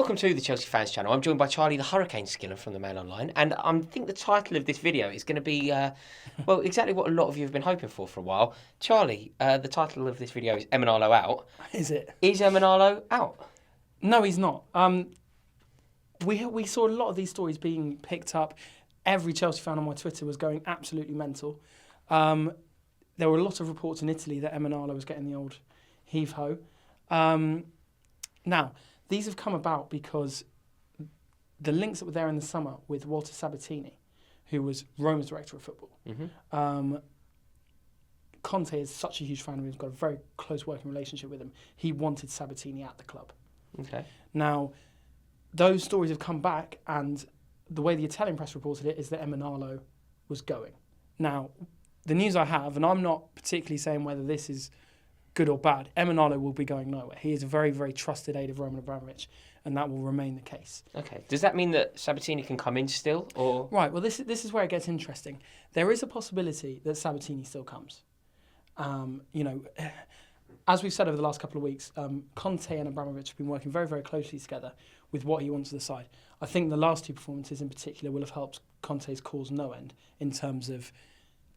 welcome to the Chelsea Fans Channel. I'm joined by Charlie the Hurricane Skillen from the Mail Online, and I think the title of this video is going to be, well, exactly what a lot of you have been hoping for a while. Charlie, the title of this video is EMENALO Out. Is it? Is EMENALO out? No, he's not. We saw a lot of these stories being picked up. Every Chelsea fan on my Twitter was going absolutely mental. There were a lot of reports in Italy that EMENALO was getting the old heave-ho. Now, these have come about because the links that were there in the summer with Walter Sabatini, who was Roma's director of football. Conte is such a huge fan of him. He's got a very close working relationship with him. He wanted Sabatini at the club. Okay. Now, those stories have come back, and the way the Italian press reported it is that EMENALO was going. Now, the news I have, and I'm not particularly saying whether this is good or bad, EMENALO will be going nowhere. He is a very, very trusted aide of Roman Abramovich, and that will remain the case. Okay. Does that mean that Sabatini can come in still, or...? Right, well, this is where it gets interesting. There is a possibility that Sabatini still comes. You know, as we've said over the last couple of weeks, Conte and Abramovich have been working very, very closely together with what he wants to the side. I think the last two performances in particular will have helped Conte's cause no end in terms of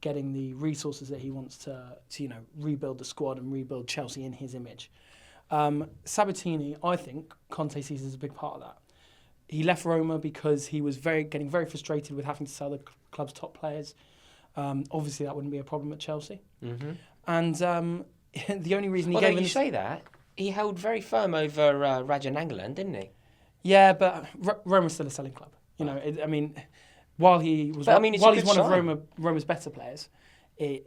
getting the resources that he wants to you know, rebuild the squad and rebuild Chelsea in his image. Sabatini, I think Conte sees as a big part of that. He left Roma because he was getting very frustrated with having to sell the club's top players. Obviously, that wouldn't be a problem at Chelsea. And the only reason he Although gave you him... say that, he held very firm over Raja Nangolan, didn't he? Yeah, but Roma's still a selling club. You know, I mean, while he was, But, I mean, it's while a he's good one sign. of Roma's better players, he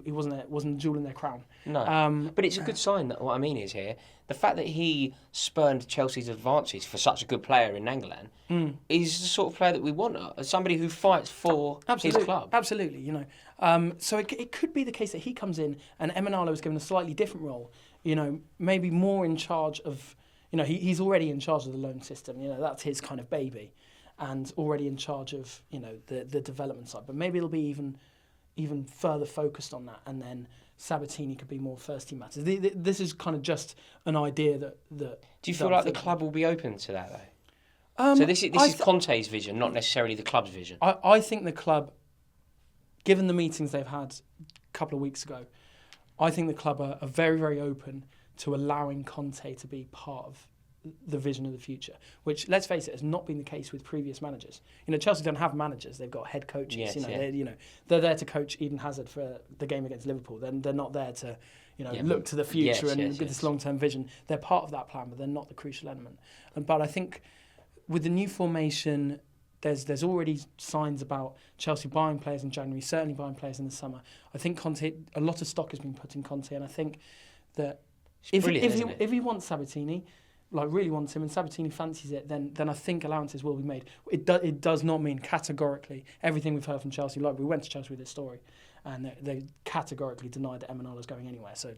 wasn't a jewel in their crown. No, but it's a good sign that what I mean is here, the fact that he spurned Chelsea's advances for such a good player in Nangolan is the sort of player that we want, somebody who fights for his club. Absolutely, you know. So it could be the case that he comes in and EMENALO is given a slightly different role, you know, maybe more in charge of, you know, he's already in charge of the loan system, you know, that's his kind of baby, and already in charge of, you know, the development side. But maybe it'll be even further focused on that, and then Sabatini could be more first team matters. This is kind of just an idea that Do you feel like the club will be open to that though? So this is Conte's vision, not necessarily the club's vision. I think the club, given the meetings they've had a couple of weeks ago, I think the club are very, very open to allowing Conte to be part of the vision of the future, which, let's face it, has not been the case with previous managers. You know, Chelsea don't have managers; they've got head coaches. Yes, They're there to coach Eden Hazard for the game against Liverpool. They're not there to, you know, look to the future get this long-term vision. They're part of that plan, but they're not the crucial element. But I think with the new formation, there's already signs about Chelsea buying players in January, certainly buying players in the summer. I think Conte, a lot of stock has been put in Conte, and I think that if he wants Sabatini, like really wants him, and Sabatini fancies it, then I think allowances will be made. It does not mean categorically everything we've heard from Chelsea. Like, we went to Chelsea with this story, and they categorically denied that EMENALO is going anywhere. So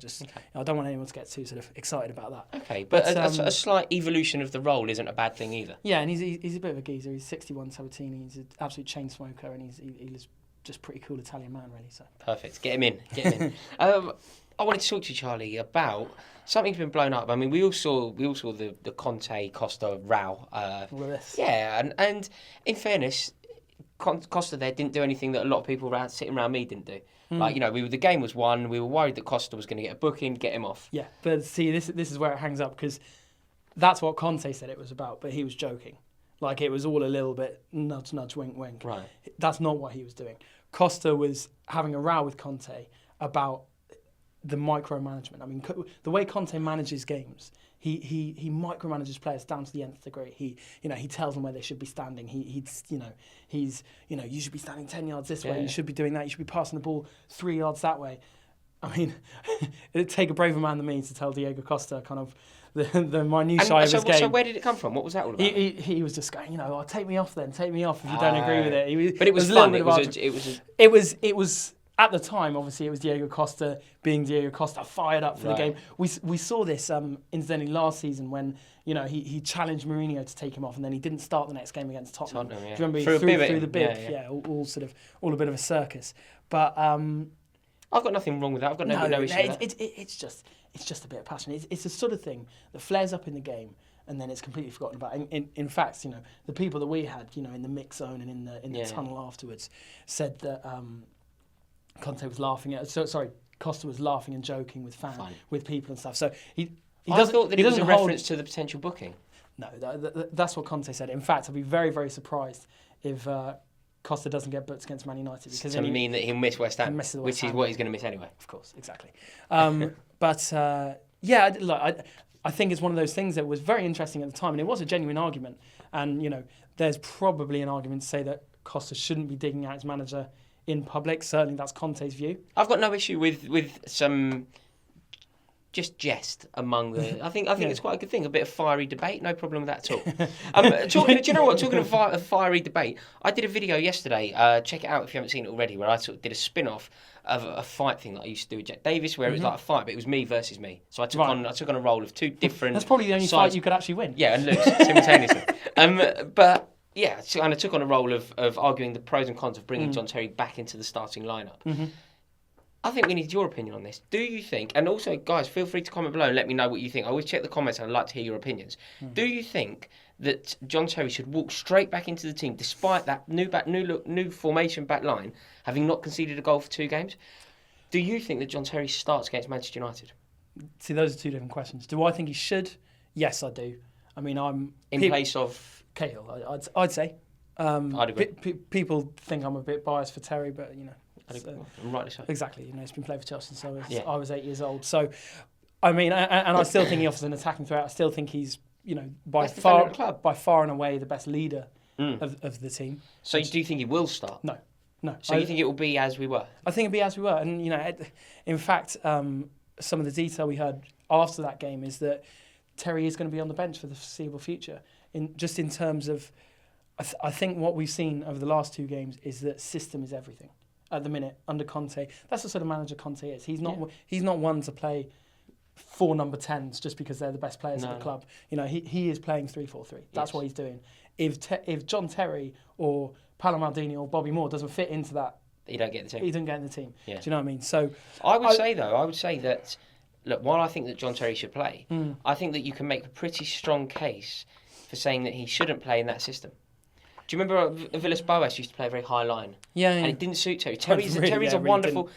I don't want anyone to get too sort of excited about that. Okay, but a slight evolution of the role isn't a bad thing either. Yeah, and he's a bit of a geezer. He's 61, Sabatini. He's an absolute chain smoker, and he's just pretty cool Italian man, really. So perfect. Get him in. I wanted to talk to you, Charlie, about something's been blown up. I mean, we all saw the Conte Costa row. Yeah, and in fairness, Costa there didn't do anything that a lot of people sitting around me didn't do. Like, you know, the game was won. We were worried that Costa was going to get a booking, get him off. Yeah, but see, this is where it hangs up, because that's what Conte said it was about, but he was joking. Like, it was all a little bit nudge, nudge, wink, wink. Right. That's not what he was doing. Costa was having a row with Conte about the micromanagement. I mean, the way Conte manages games, he micromanages players down to the nth degree. He tells them where they should be standing. You should be standing 10 yards this way. You should be doing that. You should be passing the ball 3 yards that way. I mean, it'd take a braver man than me to tell Diego Costa kind of the minutiae of his game. So where did it come from? What was that all about? He was just going, oh, take me off then. Take me off if you don't agree with it. But it was fun. It was. At the time, obviously, it was Diego Costa being Diego Costa, fired up for the game. We saw this incidentally last season when, you know, he challenged Mourinho to take him off, and then he didn't start the next game against Tottenham. Do you remember? He threw the bib. Yeah, all a bit of a circus. But I've got nothing wrong with that. I've got no issue with that. It's just a bit of passion. It's the sort of thing that flares up in the game, and then it's completely forgotten about. In fact, the people that we had, in the mix zone and in the tunnel afterwards, said that Conte was laughing at. Costa was laughing and joking with people and stuff. So he I thought that it was a reference to the potential booking. No, that's what Conte said. In fact, I'd be very, very surprised if Costa doesn't get booked against Man United. Because to mean that he'll miss West Ham, which is what he's going to miss anyway. Of course, exactly. I think it's one of those things that was very interesting at the time, and it was a genuine argument. And, there's probably an argument to say that Costa shouldn't be digging out his manager in public. Certainly that's Conte's view. I've got no issue with some just jest among the... I think it's quite a good thing. A bit of fiery debate, no problem with that at all. Do you know what? Talking of a fiery debate, I did a video yesterday, check it out if you haven't seen it already, where I sort of did a spin-off of a fight thing that I used to do with Jack Davis, where it was like a fight, but it was me versus me. So I took on a role of two different... That's probably the only fight you could actually win. Yeah, and lose simultaneously. But... yeah, so I took on a role of arguing the pros and cons of bringing John Terry back into the starting lineup. Mm-hmm. I think we need your opinion on this. Do you think, and also, guys, feel free to comment below and let me know what you think. I always check the comments and I'd like to hear your opinions. Do you think that John Terry should walk straight back into the team despite that new formation back line, having not conceded a goal for 2 games? Do you think that John Terry starts against Manchester United? See, those are 2 different questions. Do I think he should? Yes, I do. I mean, I'm... In place of... Cahill, I'd say. I'd agree. People think I'm a bit biased for Terry, but, rightly so. Exactly. He's been playing for Chelsea since I was 8 years old. So, I mean, and I still think he offers an attacking threat. I still think he's, by far and away the best leader of the team. So, do you think he will start? No. So you think it will be as we were? I think it'll be as we were. And, in fact, some of the detail we heard after that game is that Terry is going to be on the bench for the foreseeable future. In terms of, I think what we've seen over the last 2 games is that system is everything at the minute under Conte. That's the sort of manager Conte is. He's not one to play 4 number 10s just because they're the best players at the club. He is playing 3-4-3. That's what he's doing. If John Terry or Paolo Maldini or Bobby Moore doesn't fit into that, he don't get the team. He doesn't get in the team. Yeah. Do you know what I mean? So I would say that, look, while I think that John Terry should play, I think that you can make a pretty strong case for saying that he shouldn't play in that system. Do you remember Villas-Boas used to play a very high line? Yeah. And it didn't suit Terry. Terry's a wonderful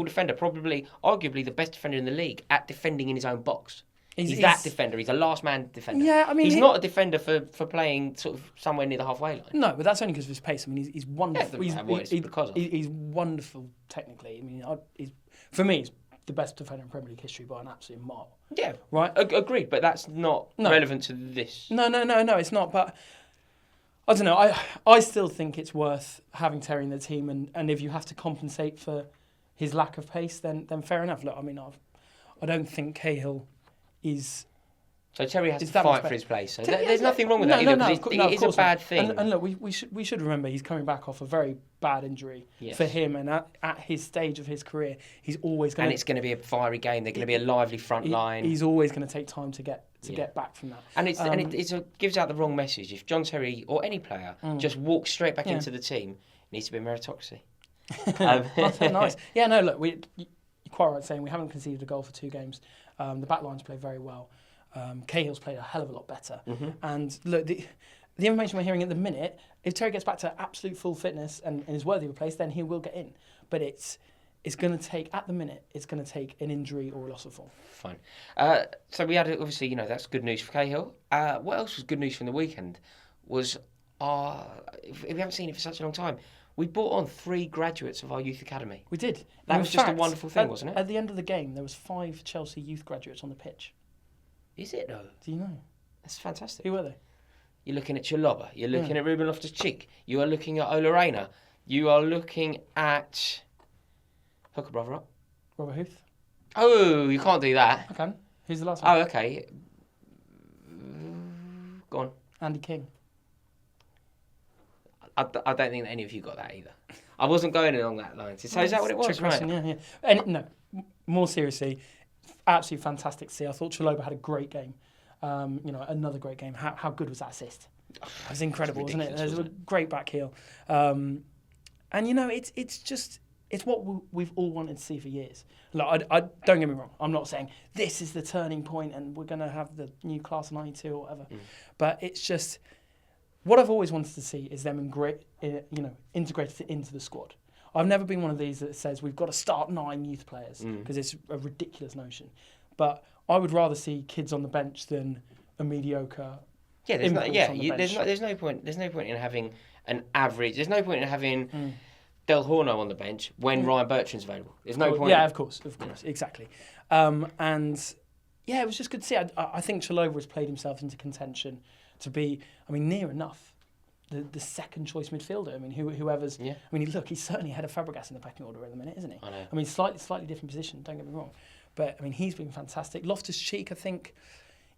defender, probably, arguably the best defender in the league at defending in his own box. He's that defender. He's a last man defender. Yeah, I mean, he's not a defender for playing sort of somewhere near the halfway line. No, but that's only because of his pace. I mean, he's wonderful. Yeah, he's wonderful technically. I mean, for me, he's the best defender in Premier League history by an absolute mile. Yeah, right. Agreed, but that's not relevant to this. No, it's not. But I don't know. I still think it's worth having Terry in the team, and if you have to compensate for his lack of pace, then fair enough. Look, I mean, I don't think Cahill is... So Terry has to fight for his place. So there's nothing wrong with that either. It is a bad thing. And look, we should remember he's coming back off a very bad injury for him, and at his stage of his career, he's always going. And it's going to be a fiery game. They're going to be a lively front line. He's always going to take time to get back from that. And it gives out the wrong message. If John Terry or any player just walks straight back into the team, it needs to be a meritocracy. Nice. Yeah, no, look, you're quite right saying we haven't conceded a goal for 2 games. The back line's played very well. Cahill's played a hell of a lot better. Mm-hmm. And look, the information we're hearing at the minute, if Terry gets back to absolute full fitness and is worthy of a place, then he will get in. But it's going to take, at the minute, it's going to take an injury or a loss of form. Fine. So we had, obviously, that's good news for Cahill. What else was good news from the weekend was, if we haven't seen it for such a long time, we brought on 3 graduates of our youth academy. We did. That was just a wonderful thing, wasn't it? At the end of the game, there was 5 Chelsea youth graduates on the pitch. Is it though? Do you know? That's fantastic. Who were they? You're looking at Chaloba. You're looking at Ruben Loftus-Cheek. You are looking at Ola Reina. You are looking at... Hook a brother up. Robert Huth. Oh, you can't do that. I can. Who's the last one? Oh, okay. Go on. Andy King. I don't think that any of you got that either. I wasn't going along that line. So is that what it was? Right. Yeah. And, no, more seriously, absolutely fantastic to see. I thought Chaloba had a great game. Another great game. How good was that assist? It was incredible, wasn't it? It was a great back heel. And it's just it's what we've all wanted to see for years. Like, I don't get me wrong. I'm not saying this is the turning point and we're going to have the new class of '92 or whatever. But it's just what I've always wanted to see is them integrated into the squad. I've never been one of these that says we've got to start 9 youth players because it's a ridiculous notion. But I would rather see kids on the bench than a mediocre. Yeah, there's no point in having an average. There's no point in having Del Horno on the bench when Ryan Bertrand's available. There's no point. Yeah, of course, exactly. And yeah, it was just good to see. I think Chalobah has played himself into contention to be, near enough the second choice midfielder. Whoever's. Yeah. Look, he's certainly ahead of Fabregas in the pecking order at the minute, isn't he? I know. Slightly different position. Don't get me wrong, but he's been fantastic. Loftus-Cheek, I think,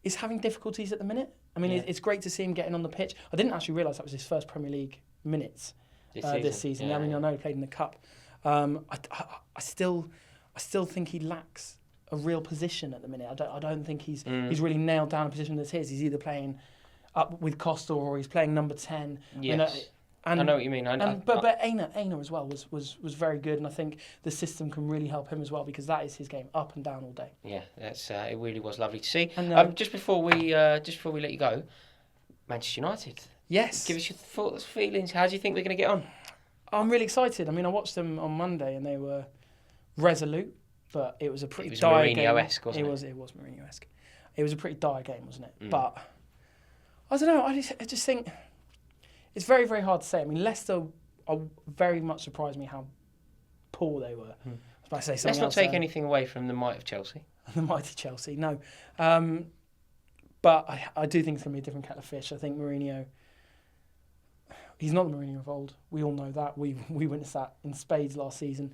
is having difficulties at the minute. It's great to see him getting on the pitch. I didn't actually realise that was his first Premier League minutes this season. I know he played in the Cup. I still think he lacks a real position at the minute. I don't think he's really nailed down a position that's his. He's either playing up with Costa or he's playing number 10. Yes. I know what you mean. But Aina as well was very good, and I think the system can really help him as well because that is his game, up and down all day. Yeah, that's it. Really was lovely to see. And just before we let you go, Manchester United. Yes. Give us your thoughts, feelings. How do you think we're going to get on? I'm really excited. I watched them on Monday and they were resolute, but it was a pretty dire game. Mourinho-esque, wasn't it? It was Mourinho-esque. It was a pretty dire game, wasn't it? But I don't know. I just think it's very, very hard to say. Leicester very much surprised me how poor they were. I was about to say something Let's not take anything away from the might of Chelsea. The mighty Chelsea, no. But I do think it's going to be a different kettle of fish. I think Mourinho, he's not the Mourinho of old. We all know that. We witnessed that in spades last season.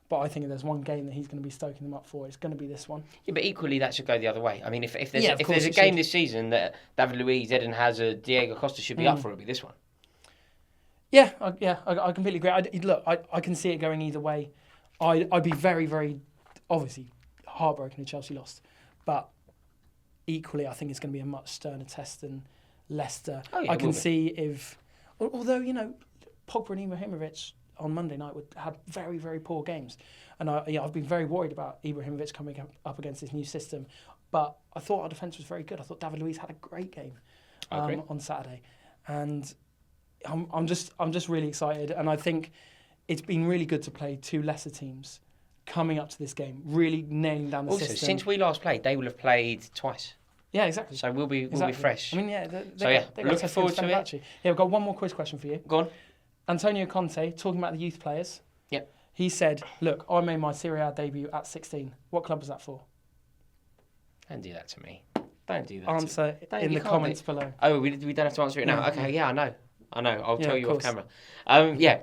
But I think if there's one game that he's going to be stoking them up for, it's going to be this one. Yeah, but equally that should go the other way. If there's a game this season that David Luiz, Eden Hazard, Diego Costa should be up for, it'll be this one. Yeah, I completely agree. I can see it going either way. I'd be very, very, obviously, heartbroken if Chelsea lost. But equally, I think it's going to be a much sterner test than Leicester. Oh, yeah, I can see if, although, Pogba and Ibrahimovic on Monday night had very, very poor games. And I've been very worried about Ibrahimovic coming up against this new system. But I thought our defence was very good. I thought David Luiz had a great game on Saturday. And I'm just really excited. And I think it's been really good to play 2 lesser teams coming up to this game, really nailing down the system. Also, since we last played, they will have played twice. Yeah, exactly. So we'll be fresh. Looking forward to it. Actually. Yeah, we've got one more quiz question for you. Go on. Antonio Conte, talking about the youth players. Yep. He said, look, I made my Serie A debut at 16. What club was that for? Don't do that to me. Don't do that Answer to me. in the comments below. Oh, we don't have to answer it now? No. Okay, yeah, I know. I'll tell you off camera.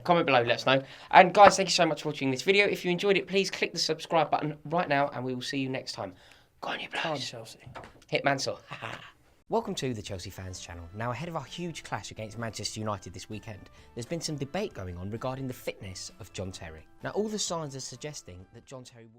Comment below, let us know. And guys, thank you so much for watching this video. If you enjoyed it, please click the subscribe button right now and we will see you next time. Go on, you blokes. Chelsea. Hit Mansell. Welcome to the Chelsea Fans Channel. Now, ahead of our huge clash against Manchester United this weekend, there's been some debate going on regarding the fitness of John Terry. Now, all the signs are suggesting that John Terry will...